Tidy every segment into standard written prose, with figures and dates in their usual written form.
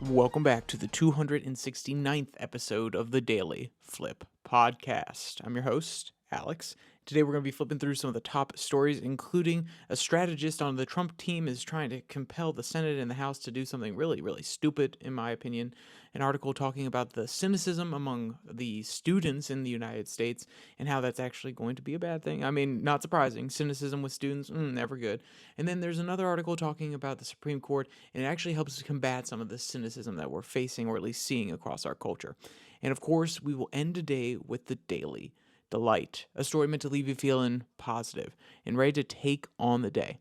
Welcome back to the 269th episode of the Daily Flip podcast. I'm your host, Alex. Today we're going to be flipping through some of the top stories, including a strategist on the Trump team is trying to compel the Senate and the House to do something really, really stupid, in my opinion. An article talking about the cynicism among the students in the United States and how that's actually going to be a bad thing. I mean, not surprising. Cynicism with students, never good. And then there's another article talking about the Supreme Court, and it actually helps combat some of the cynicism that we're facing or at least seeing across our culture. And of course, we will end today with the Daily Delight, a story meant to leave you feeling positive and ready to take on the day.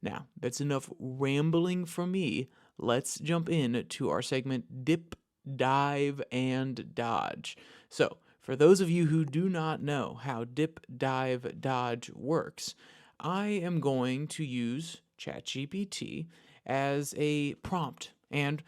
Now, that's enough rambling from me. Let's jump in to our segment Dip, Dive, and Dodge. So, for those of you who do not know how Dip, Dive, Dodge works, I am going to use ChatGPT as a prompt. And,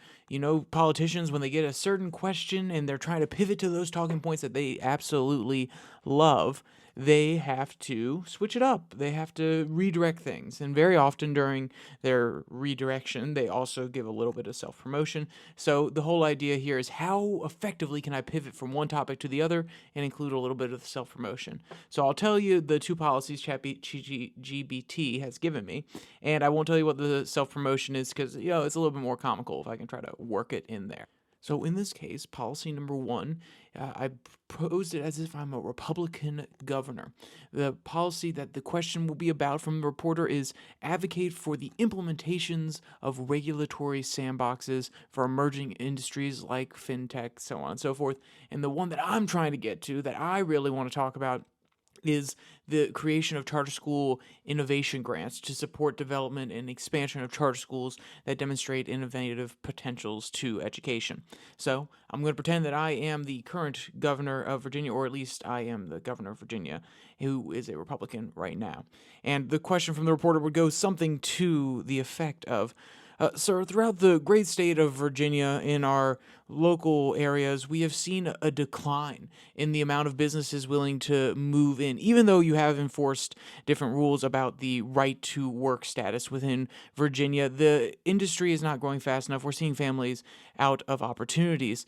politicians, when they get a certain question and they're trying to pivot to those talking points that they absolutely love, they have to switch it up. They have to redirect things. And very often during their redirection, they also give a little bit of self-promotion. So the whole idea here is how effectively can I pivot from one topic to the other and include a little bit of self-promotion. So I'll tell you the two policies ChatGPT has given me, and I won't tell you what the self-promotion is because, it's a little bit more comical if I can try to work it in there. So in this case, policy number one, I posed it as if I'm a Republican governor. The policy that the question will be about from the reporter is advocate for the implementations of regulatory sandboxes for emerging industries like fintech, so on and so forth. And the one that I'm trying to get to, that I really want to talk about, is the creation of charter school innovation grants to support development and expansion of charter schools that demonstrate innovative potentials to education. So I'm going to pretend that I am the current governor of Virginia, or at least I am the governor of Virginia, who is a Republican right now. And the question from the reporter would go something to the effect of, sir, throughout the great state of Virginia, in our local areas, we have seen a decline in the amount of businesses willing to move in, even though you have enforced different rules about the right to work status within Virginia. The industry is not growing fast enough. We're seeing families out of opportunities.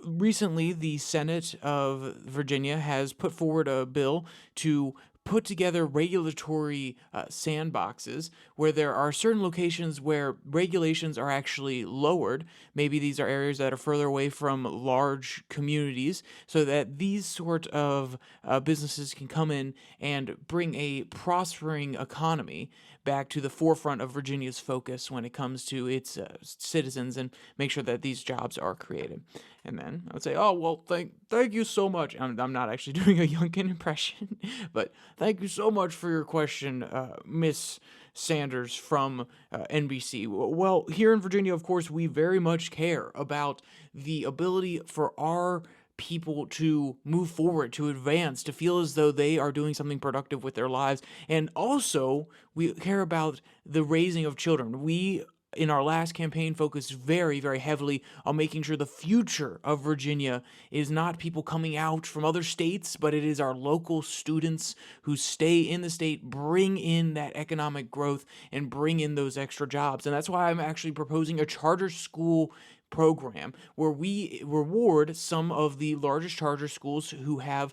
Recently, the Senate of Virginia has put forward a bill to put together regulatory sandboxes where there are certain locations where regulations are actually lowered. Maybe these are areas that are further away from large communities, so that these sort of businesses can come in and bring a prospering economy back to the forefront of Virginia's focus when it comes to its citizens, and make sure that these jobs are created. And then I would say, oh, well, thank you so much. I'm not actually doing a Youngkin impression, but thank you so much for your question, Miss Sanders from NBC. Well, here in Virginia, of course, we very much care about the ability for our people to move forward, to advance, to feel as though they are doing something productive with their lives. And also, we care about the raising of children. We, in our last campaign, focused very, very heavily on making sure the future of Virginia is not people coming out from other states, but it is our local students who stay in the state, bring in that economic growth, and bring in those extra jobs. And that's why I'm actually proposing a charter school program where we reward some of the largest charter schools who have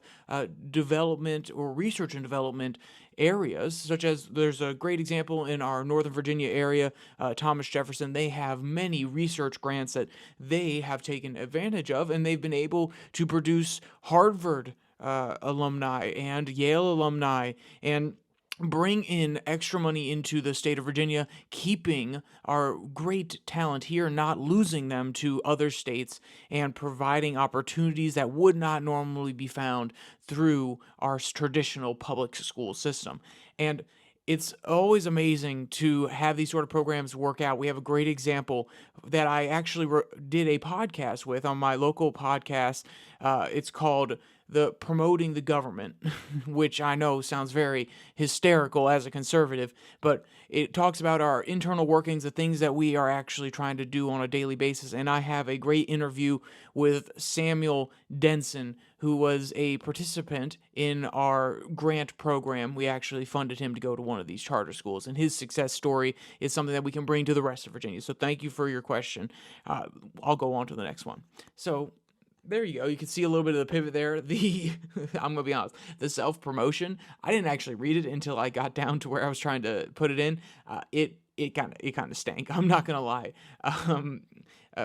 development or research and development areas, such as there's a great example in our Northern Virginia area, Thomas Jefferson. They have many research grants that they have taken advantage of, and they've been able to produce Harvard alumni and Yale alumni, and bring in extra money into the state of Virginia, keeping our great talent here, not losing them to other states, and providing opportunities that would not normally be found through our traditional public school system. And it's always amazing to have these sort of programs work out. We have a great example that I actually did a podcast with on my local podcast. It's called the promoting the government, which I know sounds very hysterical as a conservative, but it talks about our internal workings, the things that we are actually trying to do on a daily basis. And I have a great interview with Samuel Denson, who was a participant in our grant program. We actually funded him to go to one of these charter schools, and his success story is something that we can bring to the rest of Virginia. So thank you for your question. I'll go on to the next one. So there you go. You can see a little bit of the pivot there. I'm gonna be honest, the self-promotion, I didn't actually read it until I got down to where I was trying to put it in. It kind of stank. I'm not gonna lie.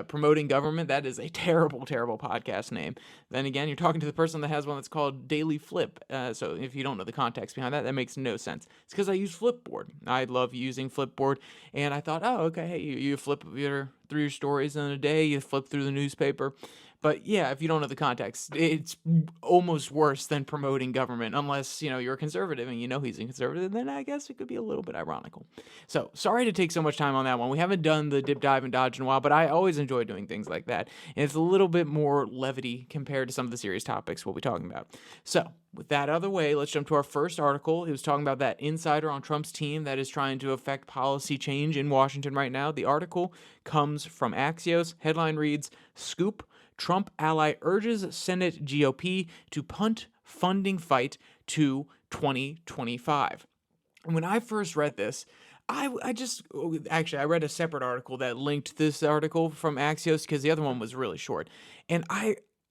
Promoting government, that is a terrible, terrible podcast name. Then again, you're talking to the person that has one that's called DailyFlip. So if you don't know the context behind that, that makes no sense. It's because I use Flipboard. I love using Flipboard, and I thought, oh, okay, hey, you flip through your stories in a day, you flip through the newspaper. But yeah, if you don't know the context, it's almost worse than promoting government, unless, you're a conservative and he's a conservative, then I guess it could be a little bit ironical. So sorry to take so much time on that one. We haven't done the dip, dive, and dodge in a while, but I always enjoy doing things like that. And it's a little bit more levity compared to some of the serious topics we'll be talking about. So with that out of the way, let's jump to our first article. It was talking about that insider on Trump's team that is trying to affect policy change in Washington right now. The article comes from Axios. Headline reads, Scoop, Trump ally urges Senate GOP to punt funding fight to 2025. And when I first read this, I read a separate article that linked this article from Axios because the other one was really short. And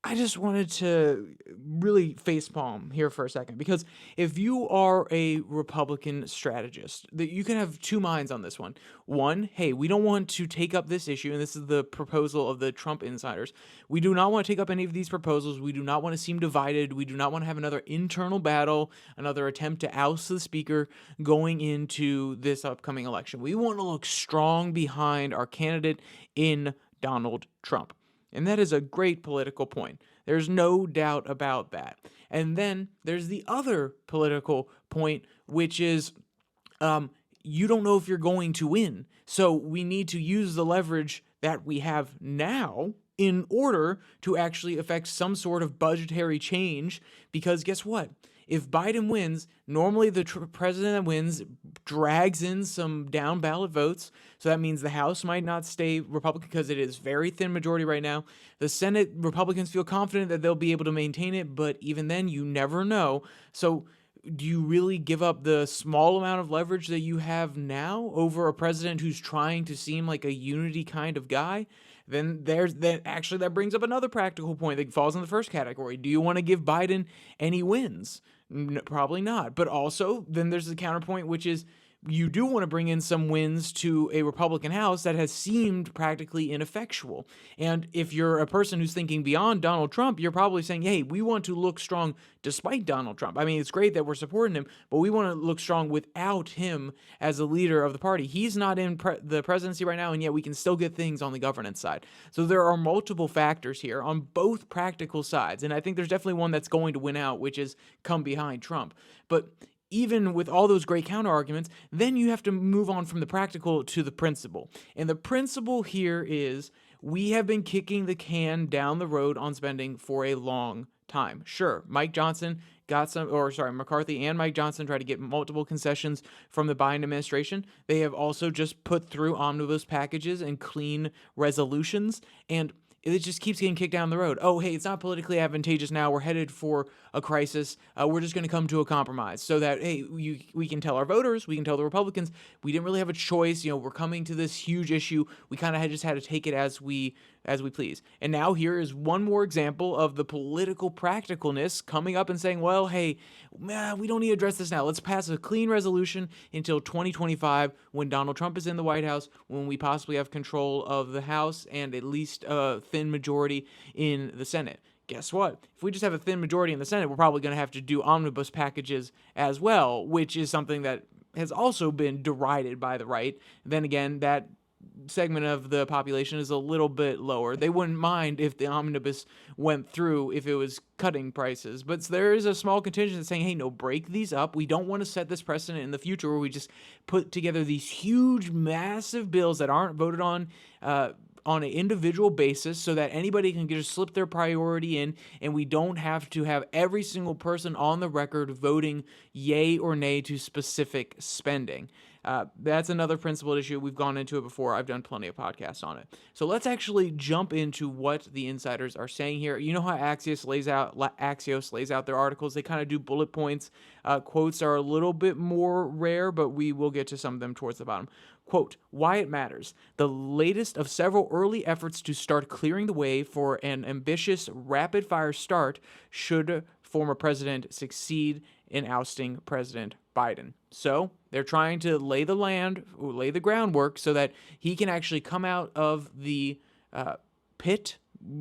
I just wanted to really facepalm here for a second, because if you are a Republican strategist, you can have two minds on this one. One, hey, we don't want to take up this issue, and this is the proposal of the Trump insiders. We do not want to take up any of these proposals. We do not want to seem divided. We do not want to have another internal battle, another attempt to oust the speaker going into this upcoming election. We want to look strong behind our candidate in Donald Trump. And that is a great political point. There's no doubt about that. And then there's the other political point, which is you don't know if you're going to win. So we need to use the leverage that we have now in order to actually affect some sort of budgetary change. Because guess what? If Biden wins, normally the president that wins drags in some down ballot votes. So that means the House might not stay Republican because it is very thin majority right now. The Senate, Republicans feel confident that they'll be able to maintain it, but even then, you never know. So do you really give up the small amount of leverage that you have now over a president who's trying to seem like a unity kind of guy? Then that brings up another practical point that falls in the first category. Do you want to give Biden any wins? Probably not. But also, then there's the counterpoint, which is you do want to bring in some wins to a Republican House that has seemed practically ineffectual. And if you're a person who's thinking beyond Donald Trump, you're probably saying, hey, we want to look strong despite Donald Trump. I mean, it's great that we're supporting him, but we want to look strong without him as a leader of the party. He's not in the presidency right now, and yet we can still get things on the governance side. So there are multiple factors here on both practical sides. And I think there's definitely one that's going to win out, which is come behind Trump. But even with all those great counter arguments, then you have to move on from the practical to the principle. And the principle here is we have been kicking the can down the road on spending for a long time. Sure, McCarthy and Mike Johnson tried to get multiple concessions from the Biden administration. They have also just put through omnibus packages and clean resolutions, and it just keeps getting kicked down the road. Oh, hey, it's not politically advantageous now. We're headed for a crisis. We're just going to come to a compromise so that, hey, we can tell our voters, we can tell the Republicans, we didn't really have a choice. We're coming to this huge issue. We kind of just had to take it as we please. And now here is one more example of the political practicalness coming up and saying, well, hey, we don't need to address this now. Let's pass a clean resolution until 2025 when Donald Trump is in the White House, when we possibly have control of the House and at least a thin majority in the Senate. Guess what? If we just have a thin majority in the Senate, we're probably going to have to do omnibus packages as well, which is something that has also been derided by the right. Then again, that segment of the population is a little bit lower. They wouldn't mind if the omnibus went through if it was cutting prices. But there is a small contingent that's saying, hey, no, break these up. We don't want to set this precedent in the future where we just put together these huge, massive bills that aren't voted on on an individual basis so that anybody can just slip their priority in, and we don't have to have every single person on the record voting yay or nay to specific spending. That's another principled issue. We've gone into it before. I've done plenty of podcasts on it. So let's actually jump into what the insiders are saying here. You know how Axios lays out their articles? They kind of do bullet points. Quotes are a little bit more rare, but we will get to some of them towards the bottom. Quote, why it matters. The latest of several early efforts to start clearing the way for an ambitious rapid-fire start should former president succeed in ousting President Biden. So they're trying to lay the groundwork so that he can actually come out of the pit,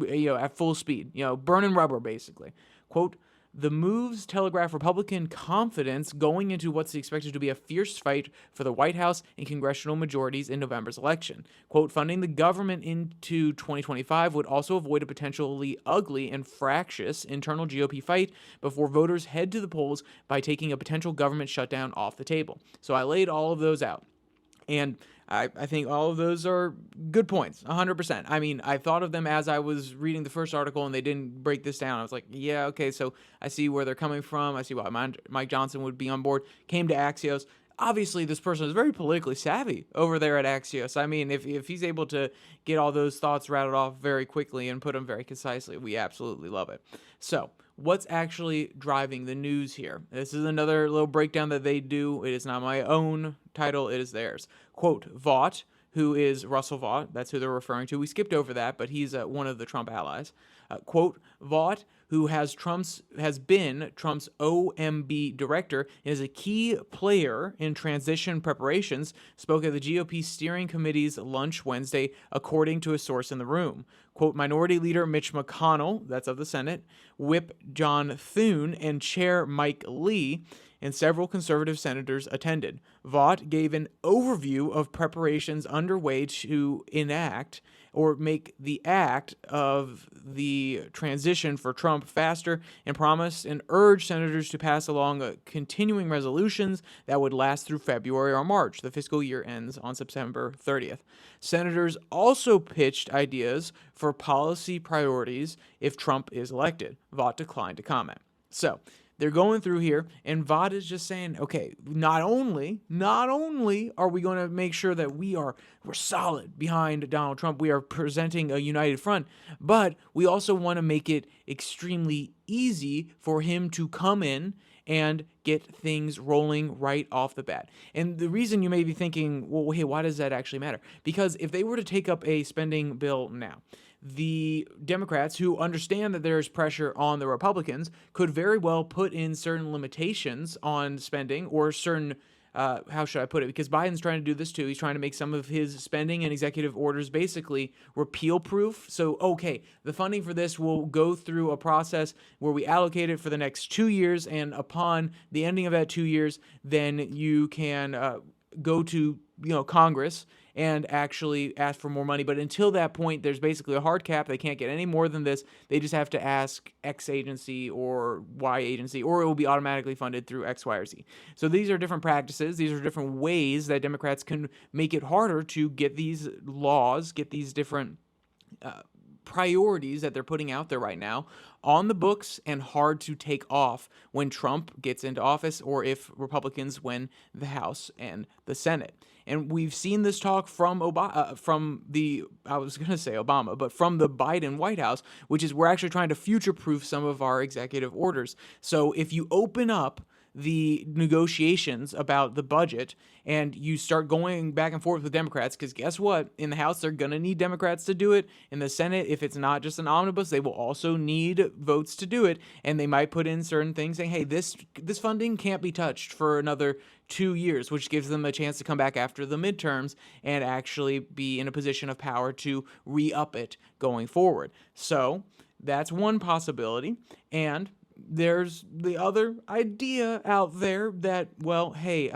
at full speed, burning rubber, basically. Quote, the moves telegraph Republican confidence going into what's expected to be a fierce fight for the White House and congressional majorities in November's election. Quote, funding the government into 2025 would also avoid a potentially ugly and fractious internal GOP fight before voters head to the polls by taking a potential government shutdown off the table. So I laid all of those out. And I think all of those are good points, 100%. I mean, I thought of them as I was reading the first article and they didn't break this down. I was like, yeah, okay, so I see where they're coming from. I see why Mike Johnson would be on board. Came to Axios. Obviously, this person is very politically savvy over there at Axios. I mean, if he's able to get all those thoughts rattled off very quickly and put them very concisely, we absolutely love it. So, what's actually driving the news here? This is another little breakdown that they do. It is not my own title, it is theirs. Quote, Vought, who is Russell Vought, that's who they're referring to. We skipped over that, but he's one of the Trump allies. Quote, Vought, who has been Trump's OMB director and is a key player in transition preparations, spoke at the GOP steering committee's lunch Wednesday, according to a source in the room. Quote, Minority Leader Mitch McConnell, that's of the Senate, Whip John Thune, and Chair Mike Lee, and several conservative senators attended. Vought gave an overview of preparations underway to enact or make the act of the transition for Trump faster, and promised and urged senators to pass along continuing resolutions that would last through February or March. The fiscal year ends on September 30th. Senators also pitched ideas for policy priorities if Trump is elected. Vought declined to comment. So, they're going through here, and Vought is just saying, okay, not only are we going to make sure that we're solid behind Donald Trump, we are presenting a united front, but we also want to make it extremely easy for him to come in and get things rolling right off the bat. And the reason you may be thinking, well, hey, why does that actually matter? Because if they were to take up a spending bill now, the Democrats, who understand that there's pressure on the Republicans, could very well put in certain limitations on spending or certain, how should I put it? Because Biden's trying to do this too. He's trying to make some of his spending and executive orders basically repeal-proof. So, okay, the funding for this will go through a process where we allocate it for the next 2 years, and upon the ending of that 2 years, then you can go to Congress and actually ask for more money. But until that point, there's basically a hard cap. They can't get any more than this. They just have to ask X agency or Y agency, or it will be automatically funded through X, Y, or Z. So these are different practices. These are different ways that Democrats can make it harder to get these laws, get these different priorities that they're putting out there right now on the books and hard to take off when Trump gets into office or if Republicans win the House and the Senate. And we've seen this talk from Obama, from the Biden White House, which is we're actually trying to future-proof some of our executive orders. So if you open up the negotiations about the budget and you start going back and forth with Democrats, because guess what? In the House, they're going to need Democrats to do it. In the Senate, if it's not just an omnibus, they will also need votes to do it. And they might put in certain things saying, hey, this funding can't be touched for another 2 years, which gives them a chance to come back after the midterms and actually be in a position of power to re-up it going forward. So that's one possibility. And there's the other idea out there that, well, hey,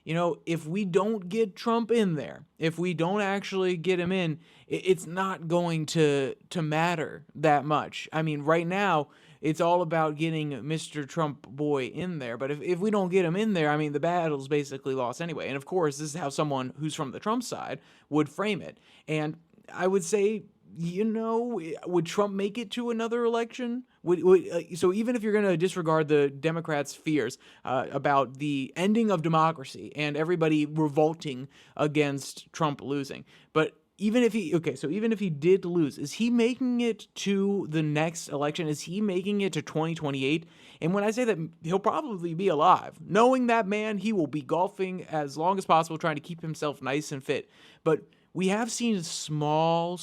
if we don't get Trump in there, if we don't actually get him in, it's not going to matter that much. I mean, right now, it's all about getting Mr. Trump boy in there. But if we don't get him in there, I mean, the battle's basically lost anyway. And of course, this is how someone who's from the Trump side would frame it. And I would say, would Trump make it to another election? So even if you're going to disregard the Democrats' fears about the ending of democracy and everybody revolting against Trump losing, but even if he did lose, is he making it to the next election? Is he making it to 2028? And when I say that, he'll probably be alive. Knowing that man, he will be golfing as long as possible, trying to keep himself nice and fit. But we have seen small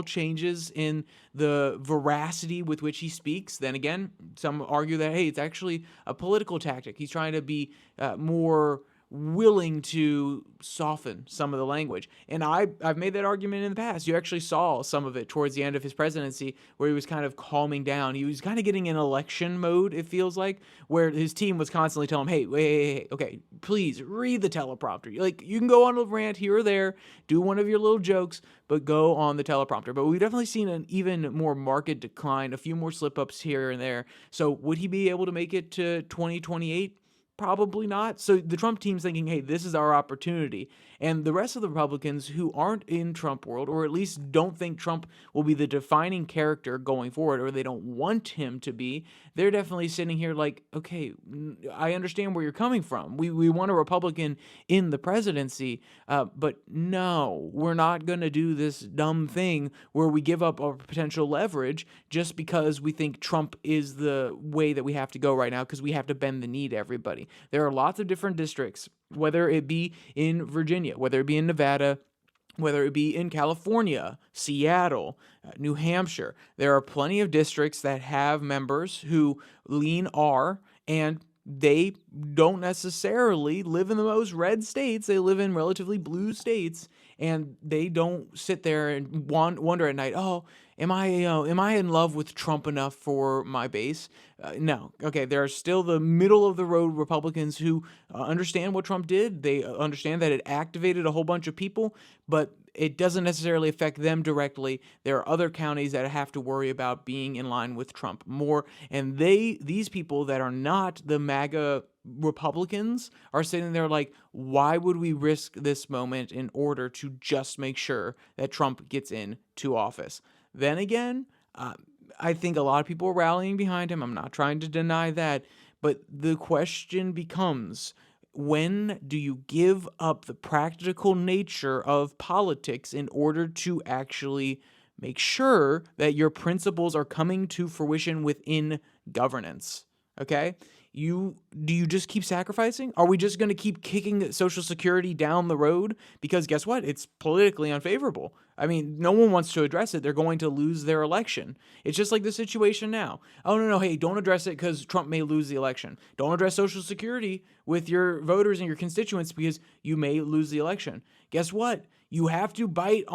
changes in the veracity with which he speaks. Then again, some argue that, hey, it's actually a political tactic. He's trying to be more willing to soften some of the language. And I've made that argument in the past. You actually saw some of it towards the end of his presidency where he was kind of calming down. He was kind of getting in election mode, it feels like, where his team was constantly telling him, hey, wait, okay, please read the teleprompter. Like, you can go on a rant here or there, do one of your little jokes, but go on the teleprompter. But we've definitely seen an even more marked decline, a few more slip-ups here and there. So would he be able to make it to 2028? Probably not. So the Trump team's thinking, hey, this is our opportunity. And the rest of the Republicans who aren't in Trump world, or at least don't think Trump will be the defining character going forward, or they don't want him to be, they're definitely sitting here like, okay, I understand where you're coming from. We want a Republican in the presidency, but no, we're not going to do this dumb thing where we give up our potential leverage just because we think Trump is the way that we have to go right now, because we have to bend the knee to everybody. There are lots of different districts, whether it be in Virginia, whether it be in Nevada, whether it be in California, Seattle, New Hampshire. There are plenty of districts that have members who lean R, and they don't necessarily live in the most red states. They live in relatively blue states, and they don't sit there and wonder at night, oh, am I in love with Trump enough for my base? No. Okay, there are still the middle of the road Republicans who understand what Trump did. They understand that it activated a whole bunch of people, but it doesn't necessarily affect them directly. There are other counties that have to worry about being in line with Trump more, and these people that are not the MAGA Republicans are sitting there like, why would we risk this moment in order to just make sure that Trump gets into office? Then again, I think a lot of people are rallying behind him. I'm not trying to deny that. But the question becomes, when do you give up the practical nature of politics in order to actually make sure that your principles are coming to fruition within governance? Okay? Do you just keep sacrificing? Are we just going to keep kicking Social Security down the road? Because guess what? It's politically unfavorable. I mean, no one wants to address it. They're going to lose their election. It's just like the situation now. Oh, no, hey, don't address it because Trump may lose the election. Don't address Social Security with your voters and your constituents because you may lose the election. Guess what? You have to put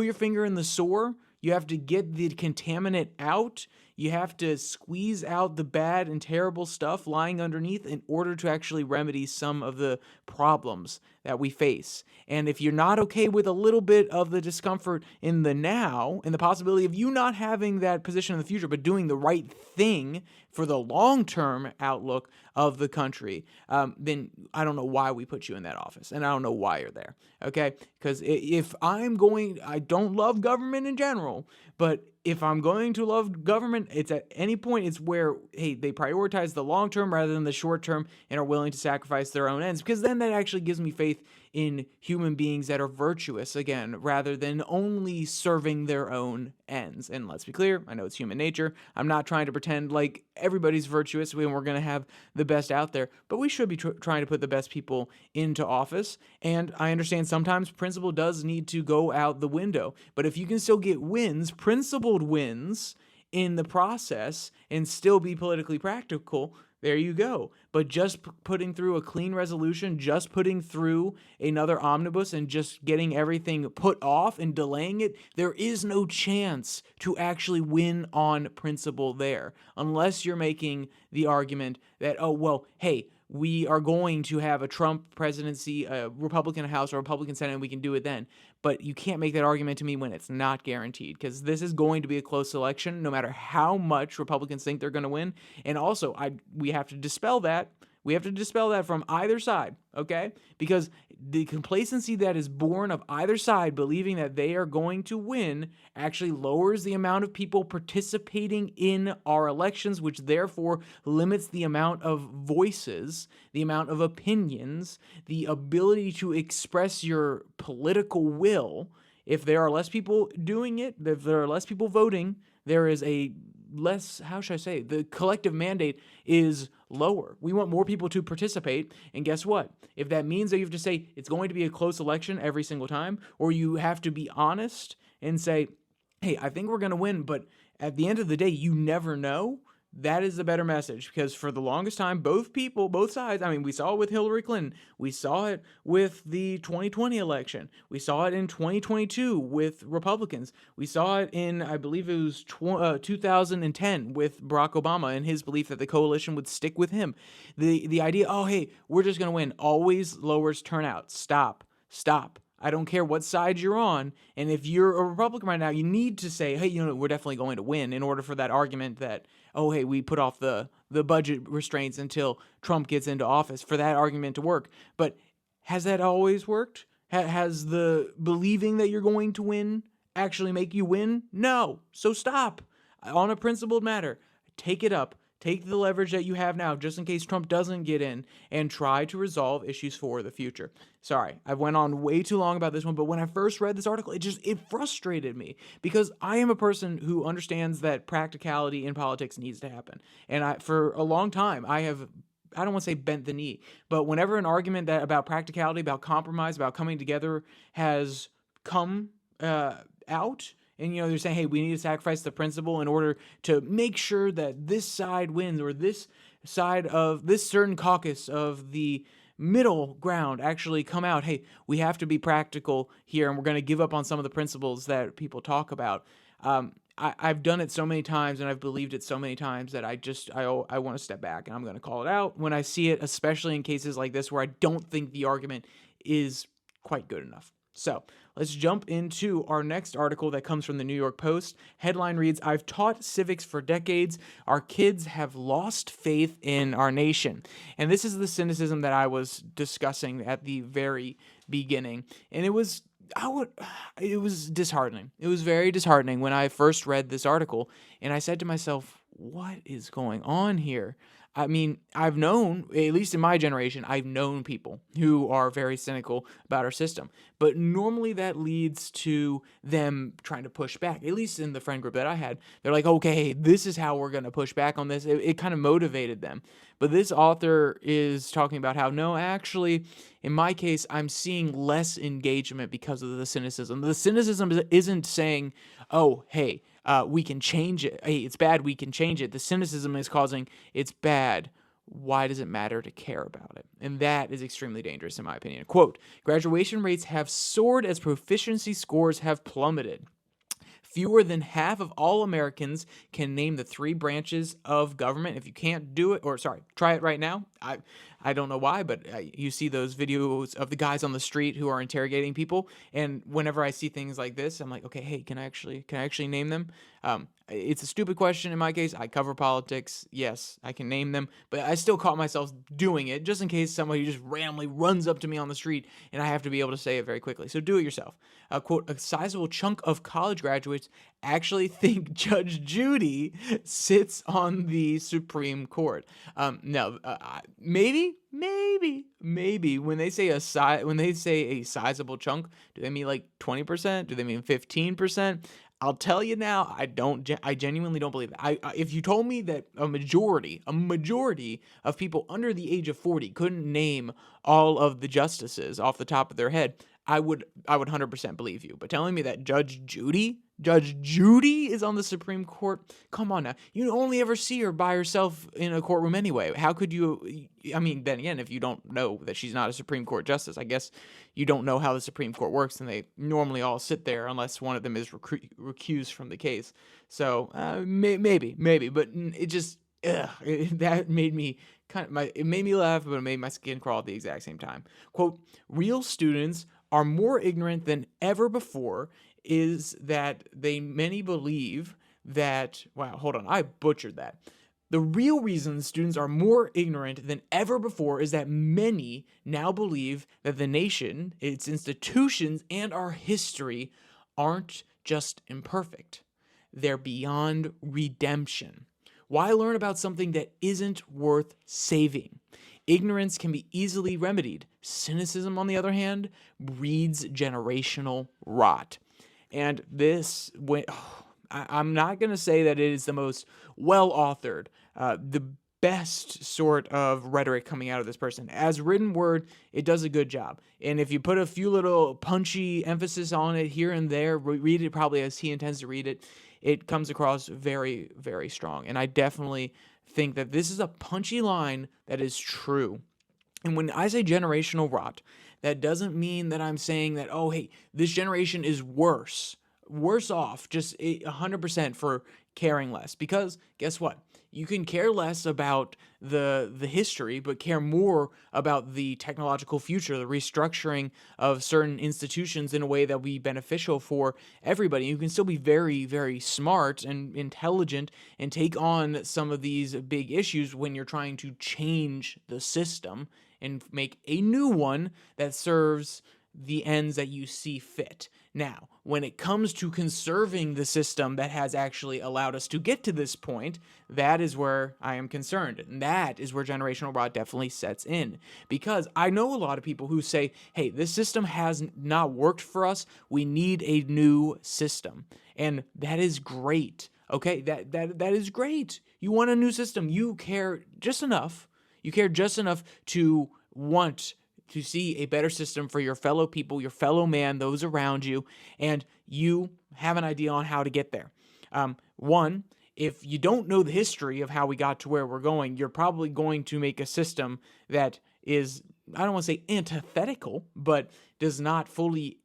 your finger in the sore. You have to get the contaminant out. You have to squeeze out the bad and terrible stuff lying underneath in order to actually remedy some of the problems that we face. And if you're not okay with a little bit of the discomfort in the now and the possibility of you not having that position in the future, but doing the right thing for the long-term outlook of the country, then I don't know why we put you in that office, and I don't know why you're there, okay? Because I don't love government in general, but if I'm going to love government, it's at any point, it's where, hey, they prioritize the long term rather than the short term and are willing to sacrifice their own ends, because then that actually gives me faith in human beings that are virtuous, again, rather than only serving their own ends. And let's be clear, I know it's human nature. I'm not trying to pretend like everybody's virtuous when we're going to have the best out there, but we should be trying to put the best people into office. And I understand sometimes principle does need to go out the window, but if you can still get wins, principled wins in the process and still be politically practical, there you go. But just putting through a clean resolution, just putting through another omnibus and just getting everything put off and delaying it, there is no chance to actually win on principle there. Unless you're making the argument that, oh, well, hey, we are going to have a Trump presidency, a Republican House, or a Republican Senate, and we can do it then. But you can't make that argument to me when it's not guaranteed, because this is going to be a close election, no matter how much Republicans think they're going to win. And also, we have to dispel that We have to dispel that from either side, okay? Because the complacency that is born of either side believing that they are going to win actually lowers the amount of people participating in our elections, which therefore limits the amount of voices, the amount of opinions, the ability to express your political will. If there are less people doing it, if there are less people voting, there is a less, how should I say, the collective mandate is lower. We want more people to participate, and guess what? If that means that you have to say it's going to be a close election every single time, or you have to be honest and say, hey, I think we're going to win, but at the end of the day, you never know. That is the better message, because for the longest time, both sides, I mean, we saw it with Hillary Clinton. We saw it with the 2020 election. We saw it in 2022 with Republicans. We saw it in, I believe it was 2010 with Barack Obama and his belief that the coalition would stick with him. The idea, oh, hey, we're just going to win, always lowers turnout. Stop. I don't care what side you're on. And if you're a Republican right now, you need to say, hey, we're definitely going to win, in order for that argument that, oh, hey, we put off the budget restraints until Trump gets into office, for that argument to work. But has that always worked? Has the believing that you're going to win actually make you win? No. So stop. On a principled matter, take it up. Take the leverage that you have now, just in case Trump doesn't get in, and try to resolve issues for the future. Sorry, I went on way too long about this one, but when I first read this article, it frustrated me, because I am a person who understands that practicality in politics needs to happen. And for a long time, I don't want to say bent the knee, but whenever an argument about practicality, about compromise, about coming together has come out, and they're saying, hey, we need to sacrifice the principle in order to make sure that this side wins, or this side of this certain caucus of the middle ground actually come out, hey, we have to be practical here, and we're going to give up on some of the principles that people talk about. I've done it so many times, and I've believed it so many times, that I want to step back, and I'm going to call it out when I see it, especially in cases like this where I don't think the argument is quite good enough. So let's jump into our next article that comes from the New York Post. Headline reads, I've taught civics for decades. Our kids have lost faith in our nation. And this is the cynicism that I was discussing at the very beginning. And it was disheartening. It was very disheartening when I first read this article. And I said to myself, what is going on here? I mean, I've known, at least in my generation, I've known people who are very cynical about our system. But normally that leads to them trying to push back, at least in the friend group that I had. They're like, okay, this is how we're going to push back on this. It kind of motivated them. But this author is talking about how, no, actually, in my case, I'm seeing less engagement because of the cynicism. The cynicism isn't saying, oh, hey, we can change it. Hey, it's bad, we can change it. The cynicism is causing, it's bad. Why does it matter to care about it? And that is extremely dangerous, in my opinion. Quote, graduation rates have soared as proficiency scores have plummeted. Fewer than half of all Americans can name the 3 branches of government. If you can't do it, try it right now. I don't know why, but you see those videos of the guys on the street who are interrogating people, and whenever I see things like this, I'm like, okay, hey, can I actually name them? It's a stupid question in my case. I cover politics. Yes, I can name them, but I still caught myself doing it just in case somebody just randomly runs up to me on the street and I have to be able to say it very quickly. So do it yourself. Quote, a sizable chunk of college graduates actually think Judge Judy sits on the Supreme Court. No, maybe when they say a sizable chunk, do they mean like 20%? Do they mean 15%? I'll tell you now, I genuinely don't believe that. If you told me that a majority of people under the age of 40 couldn't name all of the justices off the top of their head, I would 100% believe you. But telling me that Judge Judy is on the Supreme Court? Come on now. You only ever see her by herself in a courtroom anyway. How could you? I mean, then again, if you don't know that she's not a Supreme Court justice, I guess you don't know how the Supreme Court works, and they normally all sit there unless one of them is recused from the case. So maybe, but it just that made me it made me laugh, but it made my skin crawl at the exact same time. Quote, real students are more ignorant than ever before, is that many believe that, wow, hold on, I butchered that. The real reason students are more ignorant than ever before is that many now believe that the nation, its institutions, and our history aren't just imperfect. They're beyond redemption. Why learn about something that isn't worth saving? Ignorance can be easily remedied. Cynicism, on the other hand, breeds generational rot. And this, I'm not going to say that it is the most well authored, the best sort of rhetoric coming out of this person. As written word, it does a good job. And if you put a few little punchy emphasis on it here and there, read it probably as he intends to read it, it comes across very, very strong. And I definitely think that this is a punchy line that is true. And when I say generational rot, that doesn't mean that I'm saying that, oh, hey, this generation is worse off, just 100% for caring less. Because guess what? You can care less about the history, but care more about the technological future, the restructuring of certain institutions in a way that will be beneficial for everybody. You can still be very, very smart and intelligent and take on some of these big issues when you're trying to change the system and make a new one that serves the ends that you see fit. Now, when it comes to conserving the system that has actually allowed us to get to this point, that is where I am concerned. And that is where generational rot definitely sets in. Because I know a lot of people who say, hey, this system has not worked for us. We need a new system. And that is great. Okay, that is great. You want a new system. You care just enough. You care just enough to want to see a better system for your fellow people, your fellow man, those around you, and you have an idea on how to get there. One, if you don't know the history of how we got to where we're going, you're probably going to make a system that is, I don't want to say antithetical, but does not fully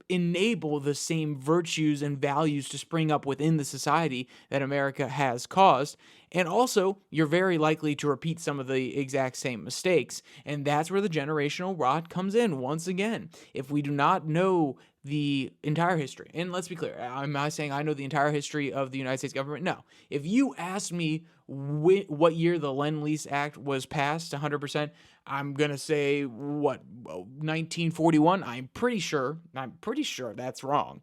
enable the same virtues and values to spring up within the society that America has caused. And also, you're very likely to repeat some of the exact same mistakes. And that's where the generational rot comes in once again. If we do not know the entire history, and let's be clear, I'm not saying I know the entire history of the United States government. No. If you ask me what year the Lend-Lease Act was passed 100%, I'm going to say, 1941? I'm pretty sure that's wrong.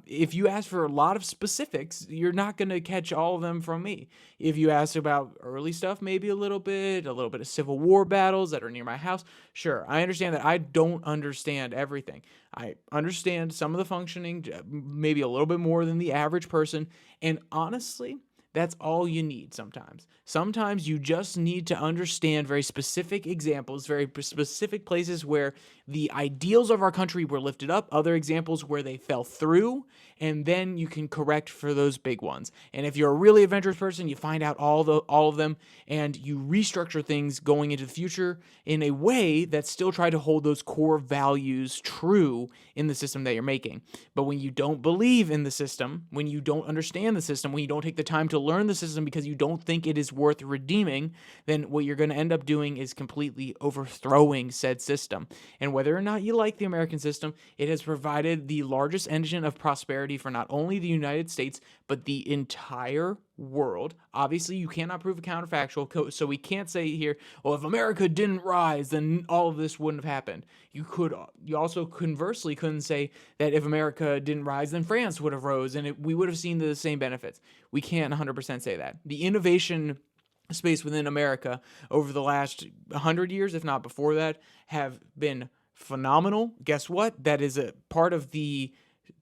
If you ask for a lot of specifics, you're not going to catch all of them from me. If you ask about early stuff, maybe a little bit of Civil War battles that are near my house, sure. I understand that I don't understand everything. I understand some of the functioning, maybe a little bit more than the average person, and honestly, that's all you need sometimes. Sometimes you just need to understand very specific examples, very specific places where the ideals of our country were lifted up, other examples where they fell through, and then you can correct for those big ones. And if you're a really adventurous person, you find out all of them, and you restructure things going into the future in a way that still try to hold those core values true in the system that you're making. But when you don't believe in the system, when you don't understand the system, when you don't take the time to learn the system because you don't think it is worth redeeming, then what you're going to end up doing is completely overthrowing said system. And whether or not you like the American system, it has provided the largest engine of prosperity for not only the United States, but the entire world. Obviously, you cannot prove a counterfactual, so we can't say here, well, if America didn't rise, then all of this wouldn't have happened. You also conversely couldn't say that if America didn't rise, then France would have rose, and we would have seen the same benefits. We can't 100% say that. The innovation space within America over the last 100 years, if not before that, have been phenomenal. Guess what? That is a part of the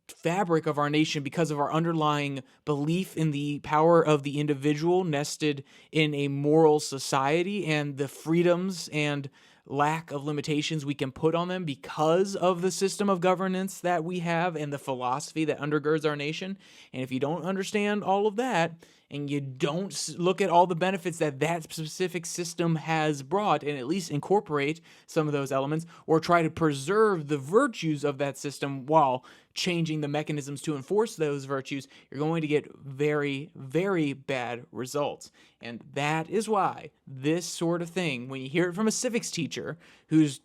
fabric of our nation because of our underlying belief in the power of the individual nested in a moral society and the freedoms and lack of limitations we can put on them because of the system of governance that we have and the philosophy that undergirds our nation. And if you don't understand all of that, and you don't look at all the benefits that that specific system has brought and at least incorporate some of those elements or try to preserve the virtues of that system while changing the mechanisms to enforce those virtues, you're going to get very, very bad results. And that is why this sort of thing, when you hear it from a civics teacher who's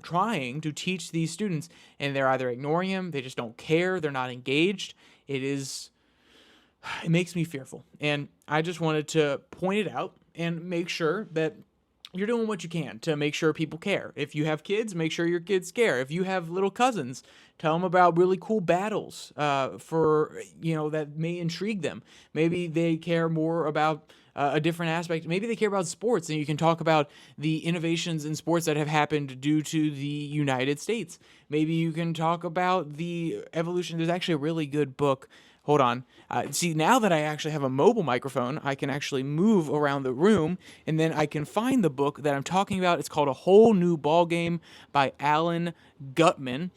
trying to teach these students, and they're either ignoring him, they just don't care, they're not engaged, it is it makes me fearful. And I just wanted to point it out and make sure that you're doing what you can to make sure people care. If you have kids, make sure your kids care. If you have little cousins, tell them about really cool battles that may intrigue them. Maybe they care more about a different aspect. Maybe they care about sports, and you can talk about the innovations in sports that have happened due to the United States. Maybe you can talk about the evolution. There's actually a really good book. Hold on. See, now that I actually have a mobile microphone, I can actually move around the room, and then I can find the book that I'm talking about. It's called A Whole New Ballgame by Alan Gutman.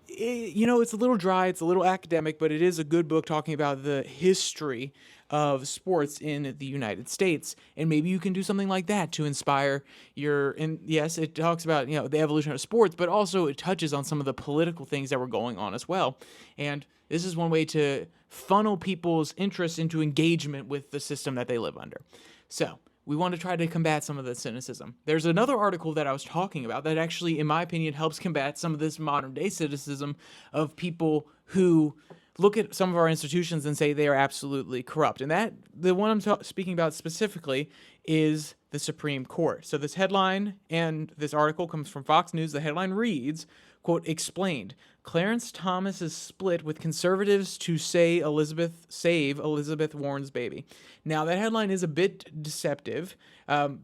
It's a little dry, it's a little academic, but it is a good book talking about the history of sports in the United States, and maybe you can do something like that to inspire and yes, it talks about, the evolution of sports, but also it touches on some of the political things that were going on as well. And this is one way to funnel people's interest into engagement with the system that they live under. So, we want to try to combat some of the cynicism. There's another article that I was talking about that actually, in my opinion, helps combat some of this modern day cynicism of people who look at some of our institutions and say they are absolutely corrupt. And the one I'm speaking about specifically is the Supreme Court. So this headline and this article comes from Fox News. The headline reads, quote, "Explained. Clarence Thomas is split with conservatives to save Elizabeth Warren's baby." Now, that headline is a bit deceptive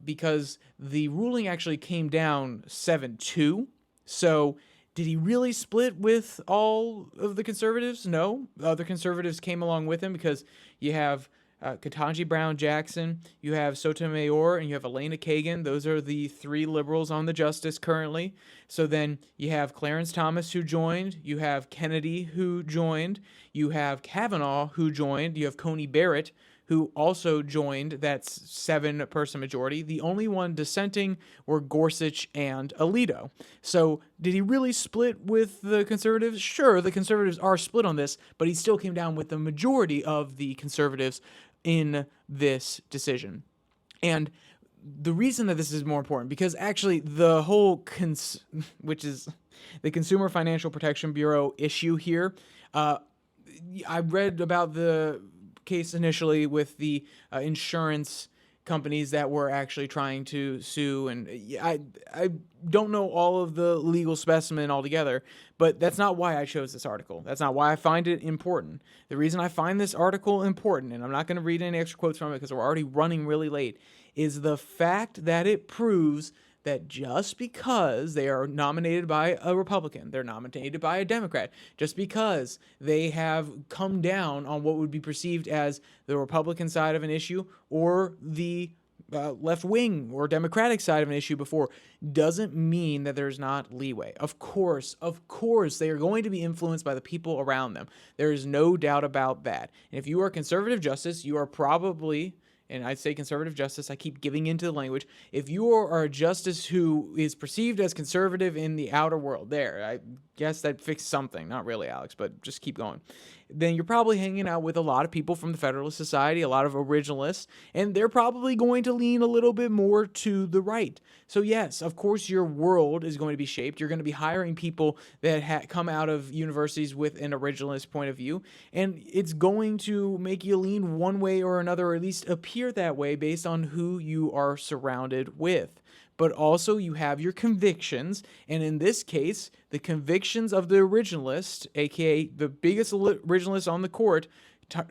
because the ruling actually came down 7-2. So did he really split with all of the conservatives? No. Other conservatives came along with him because you have Ketanji Brown Jackson, you have Sotomayor, and you have Elena Kagan. Those are the three liberals on the justice currently. So then you have Clarence Thomas who joined, you have Kennedy who joined, you have Kavanaugh who joined, you have Coney Barrett who also joined. That's 7-person majority. The only one dissenting were Gorsuch and Alito. So did he really split with the conservatives? Sure, the conservatives are split on this, but he still came down with the majority of the conservatives in this decision. And the reason that this is more important, because actually the whole, which is the Consumer Financial Protection Bureau issue here, I read about the case initially with the insurance companies that were actually trying to sue, and I don't know all of the legal specimen altogether, but that's not why I chose this article. That's not why I find it important. The reason I find this article important, and I'm not going to read any extra quotes from it because we're already running really late, is the fact that it proves that just because they are nominated by a Republican, they're nominated by a Democrat, just because they have come down on what would be perceived as the Republican side of an issue or the left wing or Democratic side of an issue before, doesn't mean that there's not leeway. Of course, they are going to be influenced by the people around them. There is no doubt about that. And if you are conservative justice, you are probably, and I say conservative justice, I keep giving into the language. If you are a justice who is perceived as conservative in the outer world, I guess that fixed something. Not really, Alex, but just keep going. Then you're probably hanging out with a lot of people from the Federalist Society, a lot of originalists, and they're probably going to lean a little bit more to the right. So yes, of course, your world is going to be shaped. You're going to be hiring people that come out of universities with an originalist point of view, and it's going to make you lean one way or another, or at least appear that way based on who you are surrounded with. But also you have your convictions, and in this case, the convictions of the originalist, aka the biggest originalist on the court,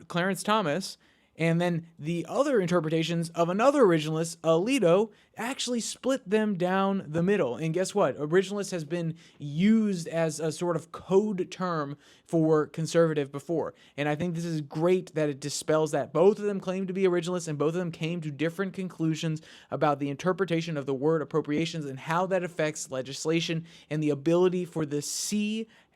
Clarence Thomas, and then the other interpretations of another originalist, Alito, actually split them down the middle. And guess what? Originalist has been used as a sort of code term for conservative before. And I think this is great that it dispels that. Both of them claim to be originalists, and both of them came to different conclusions about the interpretation of the word appropriations and how that affects legislation and the ability for the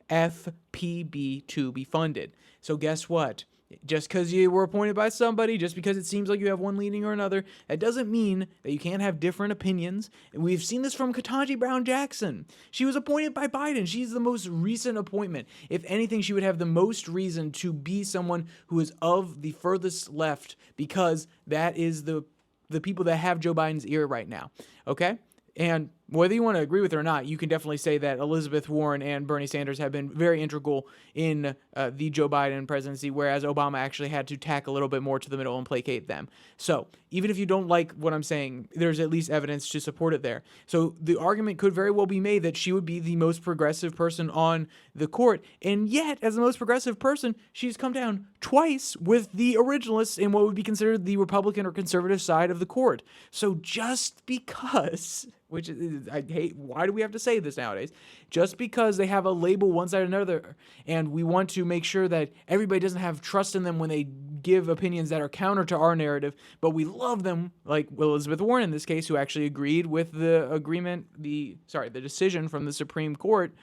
CFPB to be funded. So guess what? Just because you were appointed by somebody, just because it seems like you have one leaning or another, that doesn't mean that you can't have different opinions. And we've seen this from Ketanji Brown Jackson. She was appointed by Biden. She's the most recent appointment. If anything, she would have the most reason to be someone who is of the furthest left, because that is the people that have Joe Biden's ear right now. Okay? And whether you want to agree with it or not, you can definitely say that Elizabeth Warren and Bernie Sanders have been very integral in the Joe Biden presidency, whereas Obama actually had to tack a little bit more to the middle and placate them. So even if you don't like what I'm saying, there's at least evidence to support it there. So the argument could very well be made that she would be the most progressive person on the court, and yet, as the most progressive person, she's come down twice with the originalists in what would be considered the Republican or conservative side of the court. So just because, which is, I hate, why do we have to say this nowadays? Just because they have a label one side or another, and we want to make sure that everybody doesn't have trust in them when they give opinions that are counter to our narrative, but we love them, like Elizabeth Warren in this case, who actually agreed with the decision from the Supreme Court.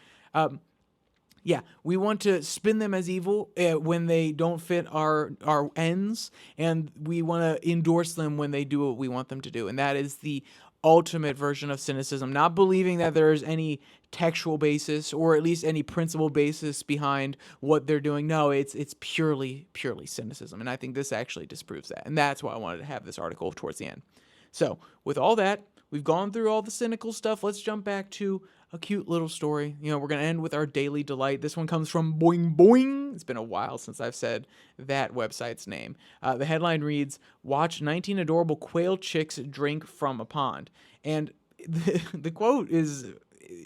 We want to spin them as evil when they don't fit our ends, and we want to endorse them when they do what we want them to do. And that is the ultimate version of cynicism, not believing that there's any textual basis or at least any principle basis behind what they're doing. No, it's purely cynicism. And I think this actually disproves that. And that's why I wanted to have this article towards the end. So with all that, we've gone through all the cynical stuff. Let's jump back to a cute little story. We're going to end with our daily delight. This one comes from Boing Boing. It's been a while since I've said that website's name. The headline reads, "Watch 19 adorable quail chicks drink from a pond." And the quote is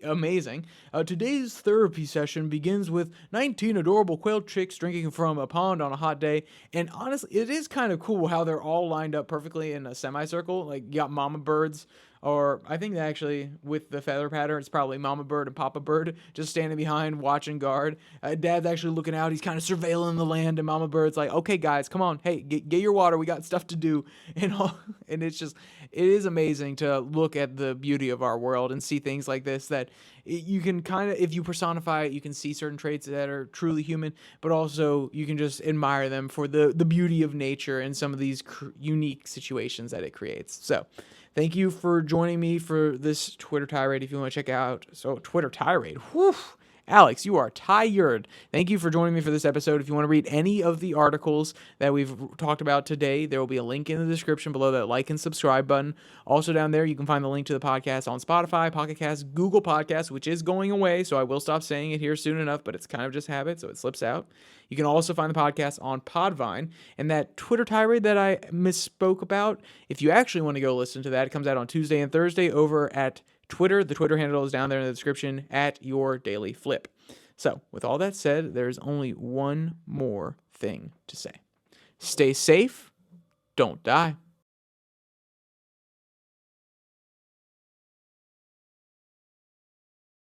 amazing. "Today's therapy session begins with 19 adorable quail chicks drinking from a pond on a hot day." And honestly, it is kind of cool how they're all lined up perfectly in a semicircle. Like, you got mama birds, or I think that actually with the feather pattern, it's probably mama bird and papa bird just standing behind watching guard. Dad's actually looking out. He's kind of surveilling the land, and mama bird's like, "Okay, guys, come on. Hey, get your water. We got stuff to do." And it is amazing to look at the beauty of our world and see things like this, that you can kind of, if you personify it, you can see certain traits that are truly human, but also you can just admire them for the beauty of nature and some of these unique situations that it creates. So thank you for joining me for this Twitter tirade. If you want to check out, Twitter tirade, whew, Alex, you are tired. Thank you for joining me for this episode. If you want to read any of the articles that we've talked about today, there will be a link in the description below that like and subscribe button. Also down there, you can find the link to the podcast on Spotify, Pocket Cast, Google Podcasts, which is going away, so I will stop saying it here soon enough, but it's kind of just habit, so it slips out. You can also find the podcast on Podvine, and that Twitter tirade that I misspoke about, if you actually want to go listen to that, it comes out on Tuesday and Thursday over at Twitter. The Twitter handle is down there in the description, at your DailyFlip. So, with all that said, there's only one more thing to say. Stay safe, don't die.